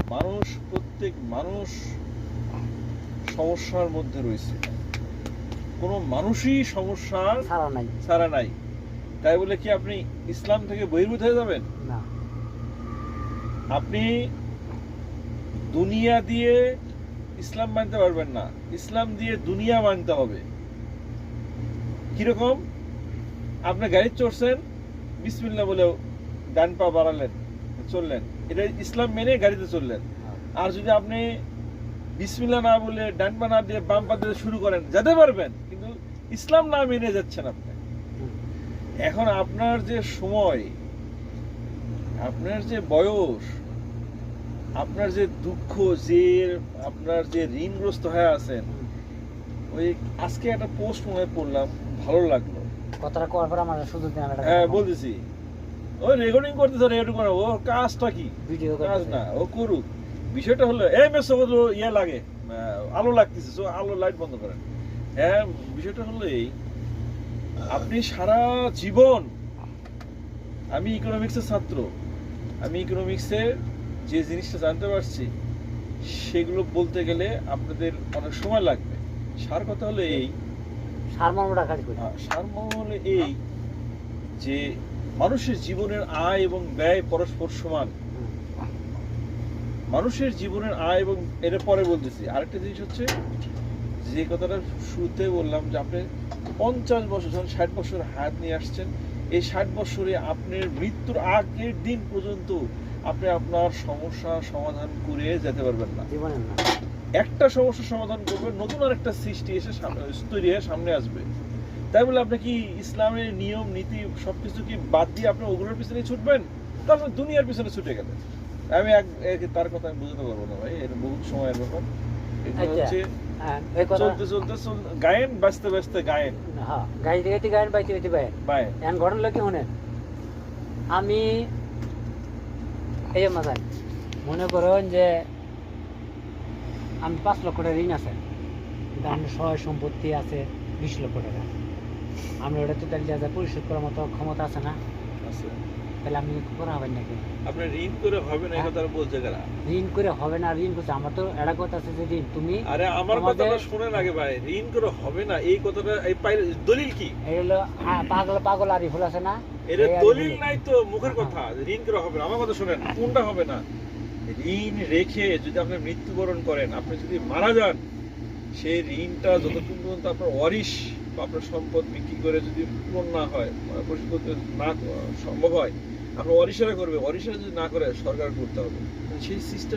প্রত্যেক মানুষ সমস্যার মধ্যে রয়েছে, কোনো মানুষই সমস্যার ছাড়া নাই। তাই বলে কি আপনি ইসলাম থেকে বহির্ভূত হয়ে যাবেন? না। আপনি দুনিয়া দিয়ে ইসলাম মানতে পারবেন না, ইসলাম দিয়ে দুনিয়া মানতে হবে। কিরকম? আপনি গাড়ি চড়ছেন, বিসমিল্লাহ বলে ডান পা বাড়ালেন, চললেন, এটা ইসলাম মেনে গাড়িতে চললেন। আর যদি আপনি বিসমিল্লাহ না বলে ডান পা না দিয়ে বাম পা দিয়ে শুরু করেন, যেতে পারবেন, কিন্তু ইসলাম না মেনে যাচ্ছেন আপনি। এখন আপনার যে সময়, আপনার যে বয়স, আপনার যে দুঃখ, যে আপনার যে ঋণগ্রস্ত হয়ে আছেন, ওই আজকে একটা পোস্ট মনে পড়লাম, ভালো লাগলো কথাটা করার পর আমার শুধু হ্যাঁ বলতেছি, ওই রেকর্ডিং করতেছে, রেকর্ডিং করে, ও কাজটা কি ভিডিও কাজ না, ও করুক। বিষয়টা হলো এই মেসো ইয়ে লাগে, আলো লাগতেছে, সো আলো লাইট বন্ধ করেন। হ্যাঁ, বিষয়টা হলো এই, আপনি সারা জীবন, আমি ইকোনমিক্সের ছাত্র, আমি ইকোনমিক্সের যে জিনিসটা জানতে পারছি সেগুলো বলতে গেলে আপনাদের অনেক সময় লাগবে। সার কথা হলো এই, সারমর্ম হলো এই যে মানুষের জীবনের আয় এবং ব্যয় পরস্পর সমান। মানুষের জীবনের আয় এবং এর পরে বলতেছি আরেকটা জিনিস হচ্ছে, যে কথাটা শুরুতে বললাম যে আপনি 50 বছর, যখন 60 বছর হায়াত নিয়ে আসছেন, এই 60 বছরে আপনার মৃত্যুর আগের দিন পর্যন্ত আপনি আপনার সমস্যা সমাধান করে যেতে পারবেন না। একটা সমস্যার সমাধান করবেন, নতুন আরেকটা সৃষ্টি এসে তৈরি হয়ে সামনে আসবে। তাই বলে আপনি কি ইসলামের নিয়ম নীতি সবকিছু কি বাদ দিয়ে আপনি ওগুলোর পিছনে ছুটবেন? তাহলে দুনিয়ার পিছনে ছুটে গেলেন। আমি তার কথা আমি বুঝতে পারবো না ভাই, এর বহুত সময়ের ব্যাপার। এগুলো হচ্ছে চলতে চলতে গায়েন, বাঁচতে বাঁচতে গায়েন, গাইতে গাইতে গায়েন, বাইতে বাইতে বায়েন। এখন ঘটনা লোকে শুনেন, আমি এই যে মাথায় মনে করেন যে আমি 5 লক্ষ টাকা ঋণ আছে, কিন্তু আমার সহায় সম্পত্তি আছে 20 লক্ষ টাকা। আমি ওটা তো তাহলে পরিশোধ করার মতো ক্ষমতা আছে না? তাহলে আমি করা হবে নাকি? আপনি ঋণ করে হবে না, এই কথাটা বলছে কারা? ঋণ করে হবে না, ঋণ করছে আমার তো এটা কথা আছে যে ঋণ তুমি, আরে আমার কথাটা শুনেন আগে ভাই, ঋণ করে হবে না এই কথাটা এই দলিল কি? এই হলো পাগল আরিফুল আছে না, এর দলিল নাই তো, মুখের কথা। ঋণ করে হবে না, আমার কথা শুনেন, কোনটা হবে না? ঋণ রেখে যদি আপনি মৃত্যুবরণ করেন, আপনি যদি মারা যান, সেই ঋণটা যতক্ষণ পর্যন্ত আপনার ওয়ারিশ বা আপনার সম্পদ বিক্রি করে যদি পূরণ না হয়, পরিশোধ করতে না সম্ভব হয়, আপনার ওয়ারিশরা করবে, ওয়ারিশরা যদি না করে সরকার করতে হবে। সেই সিস্টেম